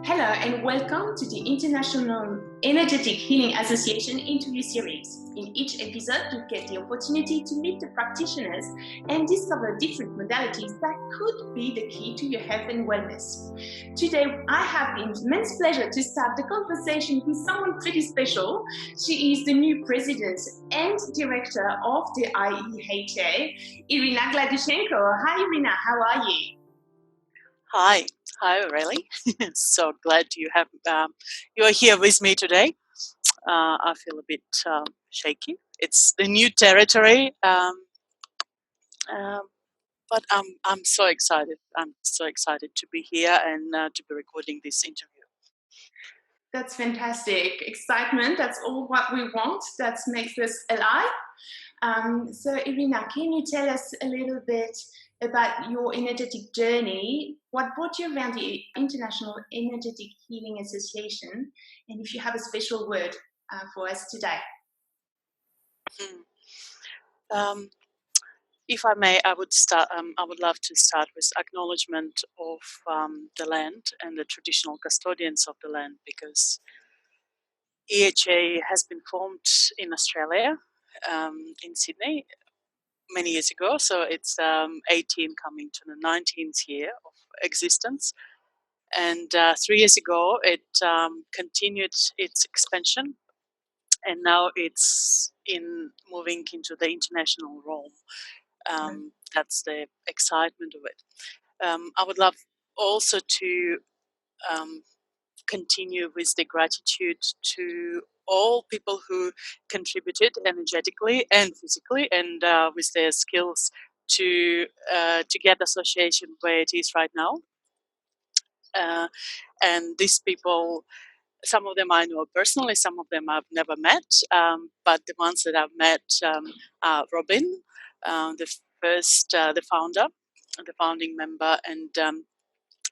Hello and welcome to the International Energetic Healing Association interview series. In each episode, you get the opportunity to meet the practitioners and discover different modalities that could be the key to your health and wellness. Today, I have the immense pleasure to start the conversation with someone pretty special. She is the new president and director of the IEHA, Irina Gladuschenko. Hi Irina, how are you? Hi, Aurelie. So glad you are here with me today. I feel a bit shaky. It's the new territory, but I'm so excited. I'm so excited to be here and to be recording this interview. That's fantastic. Excitement, that's all what we want. That makes us alive. So, Irina, can you tell us a little bit about your energetic journey? What brought you around the International Energetic Healing Association? And if you have a special word for us today. Um, if I may, I would start. I would love to start with acknowledgement of the land and the traditional custodians of the land, because IEHA has been formed in Australia, in Sydney, many years ago. So it's 18 coming to the 19th year of existence. And 3 years ago, it continued its expansion, and now it's moving into the international realm. That's the excitement of it. I would love also to continue with the gratitude to all people who contributed energetically and physically and with their skills to get the association where it is right now. And these people, some of them I know personally, some of them I've never met, but the ones that I've met are Robin, the founder, the founding member, and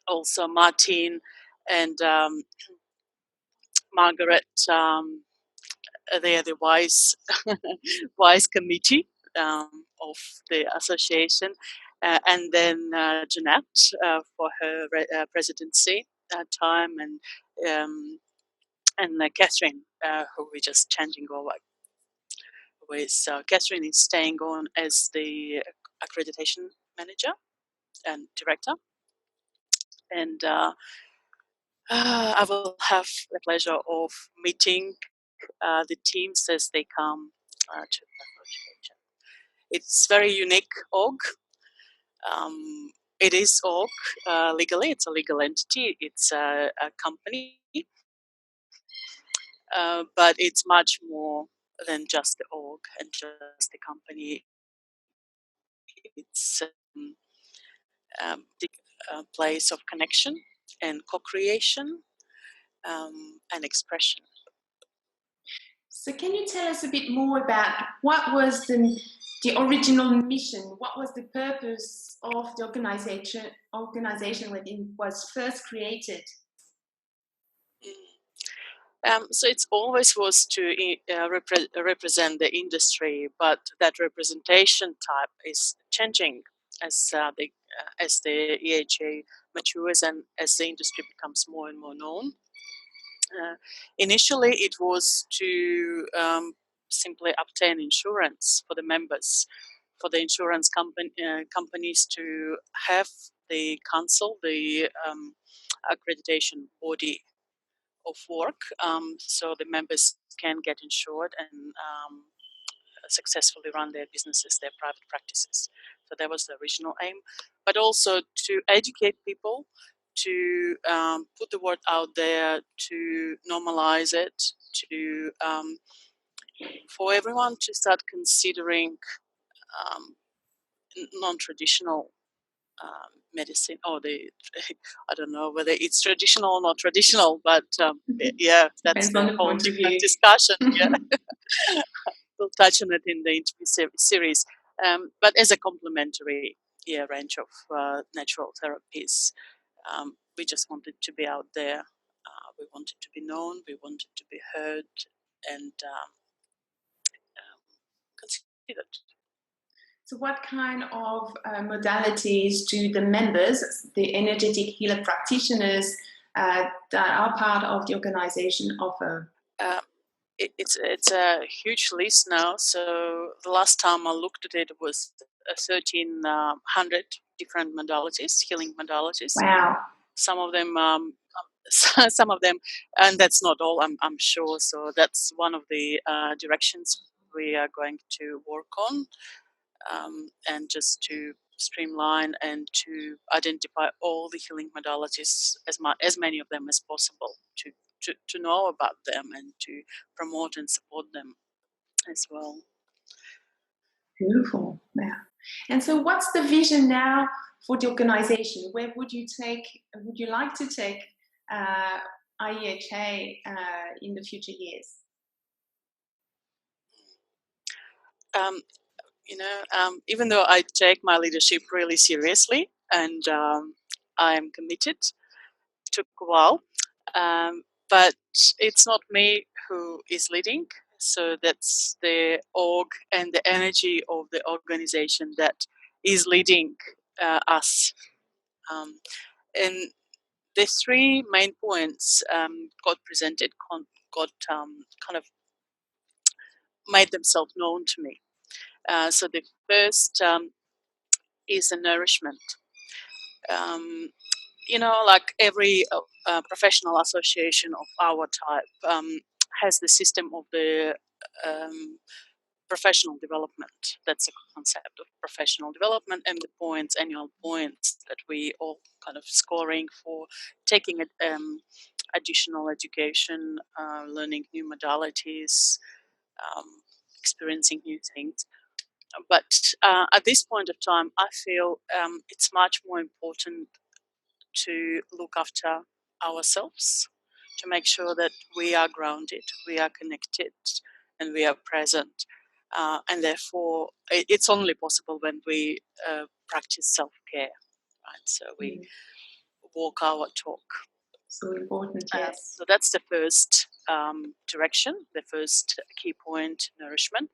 also Martin and Margaret. They are the wise committee of the association, and then Jeanette for her presidency time, and Catherine, who we're just changing over with. Catherine is staying on as the accreditation manager and director, and I will have the pleasure of meeting the teams as they come to the association. It's very unique org. It is org legally. It's a legal entity. It's a company, but it's much more than just the org and just the company. It's the place of connection and co-creation and expression. So, can you tell us a bit more about what was the original mission? What was the purpose of the organization when it was first created? So it always was to represent the industry, but that representation type is changing as the EHA matures and as the industry becomes more and more known. Initially, it was to simply obtain insurance for the members, for the insurance companies to have the council, the accreditation body of work, so the members can get insured and successfully run their businesses, their private practices. So that was the original aim, but also to educate people, to put the word out there, to normalize it, to for everyone to start considering non-traditional medicine, or I don't know whether it's traditional or not traditional, but yeah, that's Depends on the the whole point of different view. discussion. Yeah. We'll touch on it in the interview series, but as a complementary range of natural therapies. We just wanted to be out there. We wanted to be known. We wanted to be heard and considered. So, what kind of modalities do the members, the energetic healer practitioners, that are part of the organization offer? It's a huge list now. So the last time I looked at it was 1,300 different modalities, healing modalities. Wow. Some of them, some of them, and that's not all. I'm sure. So that's one of the directions we are going to work on, and just to streamline and to identify all the healing modalities, as many of them as possible, to know about them and to promote and support them as well. Beautiful. Yeah. And so what's the vision now for the organization? Where would you like to take IEHA in the future years? Even though I take my leadership really seriously and I'm committed, took a while, but it's not me who is leading. So that's the org and the energy of the organization that is leading us. And the three main points got presented, got kind of made themselves known to me. So the first is the nourishment. Like every professional association of our type has the system of the professional development. That's a concept of professional development, and the points, annual points that we all kind of scoring for taking additional education, learning new modalities, experiencing new things. But at this point of time, I feel it's much more important to look after ourselves, to make sure that we are grounded, we are connected, and we are present. And therefore, it's only possible when we practice self-care, right? So we walk our talk. So important, yes. So that's the first direction, the first key point, nourishment.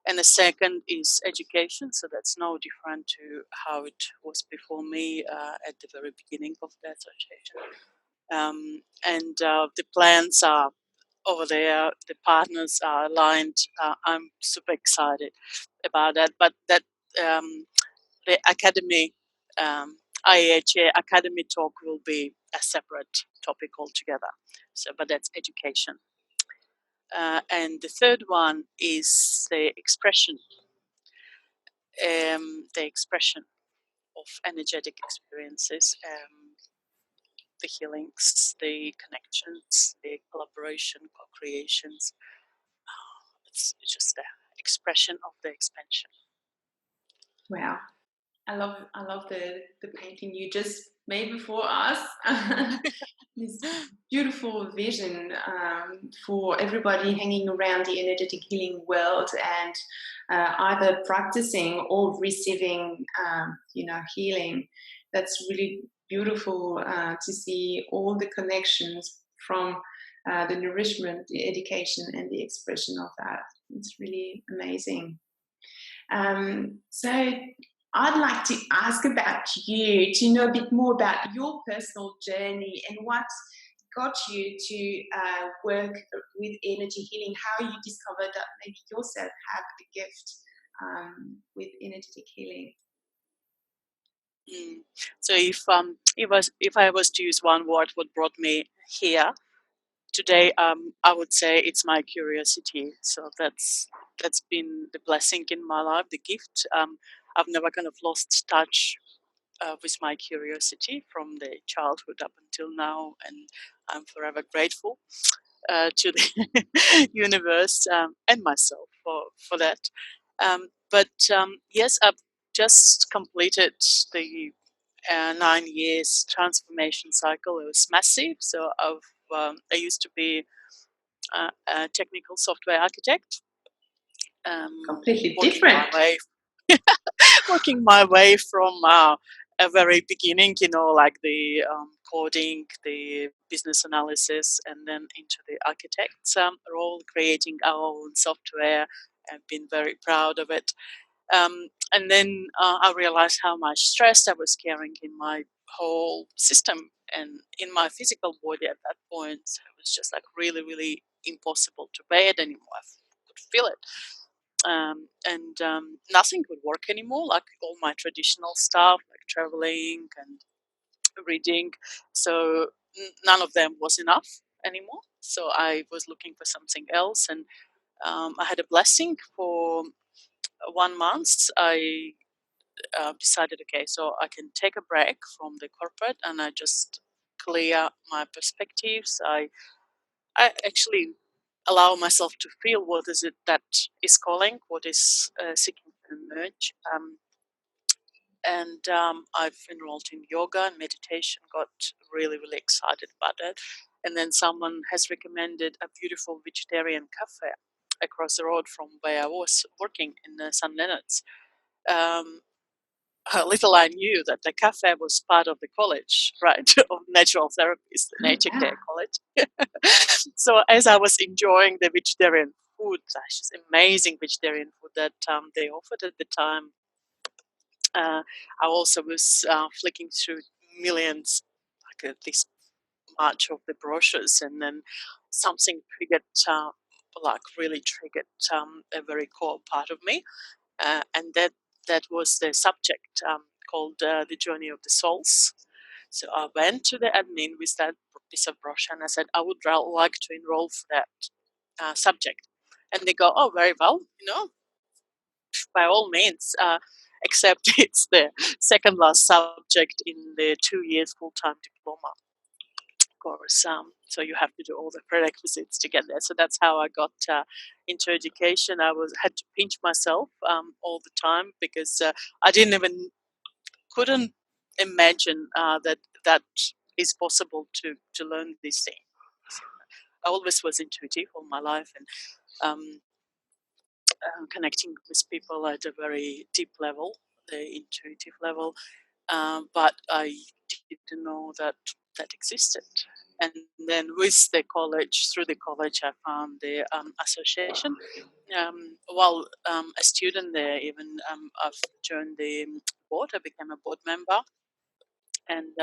And the second is education. So that's no different to how it was before me at the very beginning of the association. And the plans are over there, the partners are aligned. I'm super excited about that. But that the academy, IEHA Academy talk will be a separate topic altogether. So, but that's education. And the third one is the expression of energetic experiences, the healings, the connections, the collaboration, co-creations. It's just the expression of the expansion. Wow. I love the painting you just made before us. This beautiful vision for everybody hanging around the energetic healing world and either practicing or receiving, healing. That's really beautiful to see all the connections from the nourishment, the education, and the expression of that. It's really amazing. So I'd like to ask about you, to know a bit more about your personal journey and what got you to work with energy healing, how you discovered that maybe yourself have a gift with energetic healing. So if I was to use one word, what brought me here today, I would say it's my curiosity. So that's been the blessing in my life, the gift. I've never kind of lost touch with my curiosity from the childhood up until now, and I'm forever grateful to the universe and myself for that. But yes, I've just completed the 9 years transformation cycle. It was massive. So I used to be a technical software architect. Completely different. Working my way from a very beginning, like the coding, the business analysis, and then into the architect's role, creating our own software. I've been very proud of it. And then I realized how much stress I was carrying in my whole system And in my physical body at that point, it was just like really, really impossible to bear it anymore. I could feel it. And nothing could work anymore, like all my traditional stuff, like traveling and reading. So none of them was enough anymore. So I was looking for something else, and I had a blessing for 1 month. I decided, okay, so I can take a break from the corporate, and I just clear my perspectives. I actually allow myself to feel what is it that is calling, what is seeking to emerge. And I've enrolled in yoga and meditation, got really, really excited about it. And then someone has recommended a beautiful vegetarian cafe across the road from where I was working in St. Leonard's. Um, Little I knew that the cafe was part of the college, right, of natural therapies, the Nature Care College. So as I was enjoying the vegetarian food, just amazing vegetarian food that they offered at the time, I also was flicking through millions, like this much of the brochures, and then something triggered, like really triggered a very core part of me, and that was the subject called The Journey of the Souls. So I went to the admin with that piece of brochure and I said, I would like to enroll for that subject. And they go, oh, very well, by all means, except it's the second last subject in the 2 years full-time diploma course. So you have to do all the prerequisites to get there. So that's how I got into education. I had to pinch myself all the time because I couldn't imagine that is possible to learn these things. I always was intuitive all my life, and um, connecting with people at a very deep level, the intuitive level. But I didn't know that existed. And then with the college, through the college, I found the association. While a student there, even I've joined the board. I became a board member, and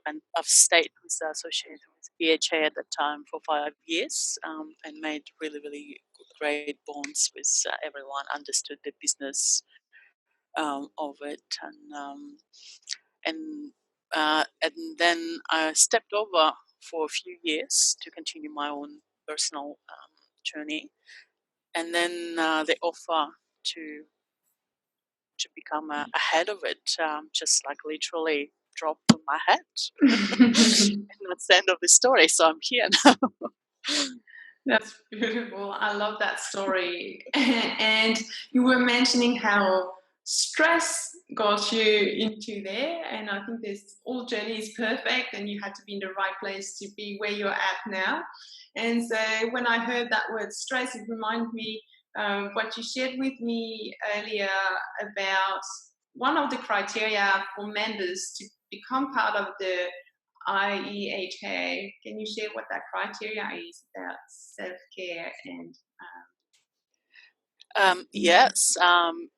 and I've stayed with the association with IEHA at the time for 5 years, and made really, really great bonds with everyone. Understood the business of it, and then I stepped over for a few years to continue my own personal journey, and then the offer to become a head of it just like literally dropped on my head. And that's the end of the story. So I'm here now. That's beautiful. I love that story. And you were mentioning how stress got you into there, and I think this all journey is perfect, and you had to be in the right place to be where you're at now. And so when I heard that word stress, it reminded me what you shared with me earlier about one of the criteria for members to become part of the IEHA. Can you share what that criteria is about self-care and Yes, I'm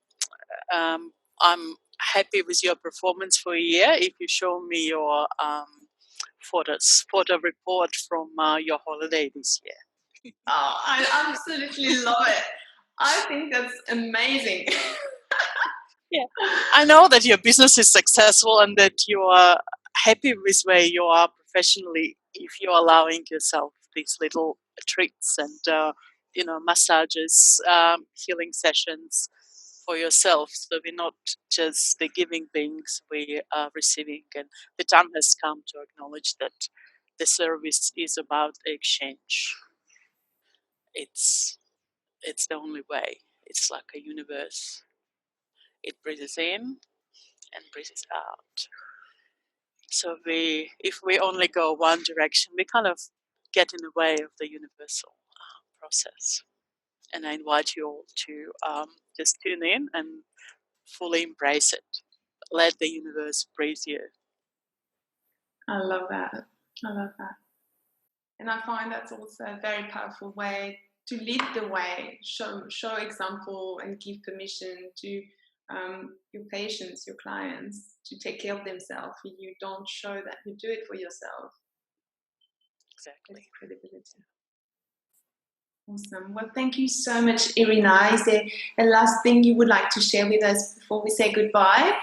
happy with your performance for a year. If you show me your photo report from your holiday this year. Oh, I absolutely love it. I think that's amazing. Yeah, I know that your business is successful and that you are happy with where you are professionally if you're allowing yourself these little treats and massages, healing sessions for yourself. So we're not just the giving beings, we are receiving, and the time has come to acknowledge that the service is about exchange. It's the only way. It's like a universe. It breathes in and breathes out. So if we only go one direction, we kind of get in the way of the universal process. And I invite you all to just tune in and fully embrace it. Let the universe breathe you. I love that. I love that. And I find that's also a very powerful way to lead the way, show example and give permission to your patients, your clients, to take care of themselves, you don't show that you do it for yourself. Exactly. It's credibility. Awesome. Well, thank you so much, Irina. Is there a last thing you would like to share with us before we say goodbye?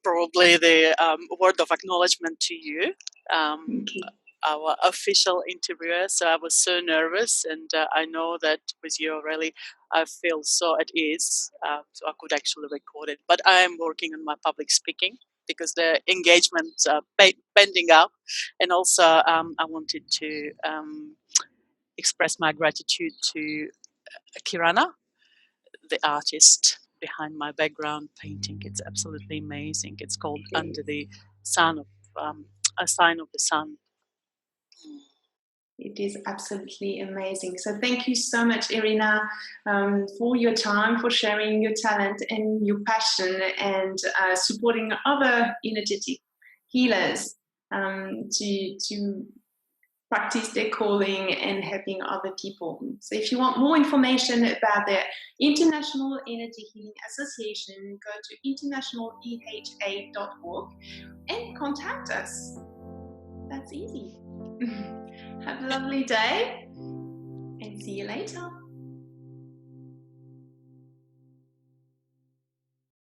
Probably the word of acknowledgement to you, Thank you. our official interviewer. So I was so nervous, and I know that with you, really, I feel so at ease. So I could actually record it. But I am working on my public speaking because the engagement's pending up, and also I wanted to express my gratitude to Kirana, the artist behind my background painting. It's absolutely amazing. It's called Under the Sun of a Sign of the Sun. It is absolutely amazing. So thank you so much, Irina, for your time, for sharing your talent and your passion, and supporting other energetic healers to practice their calling and helping other people. So if you want more information about the International Energy Healing Association, go to internationaleha.org and contact us. That's easy. Have a lovely day and see you later.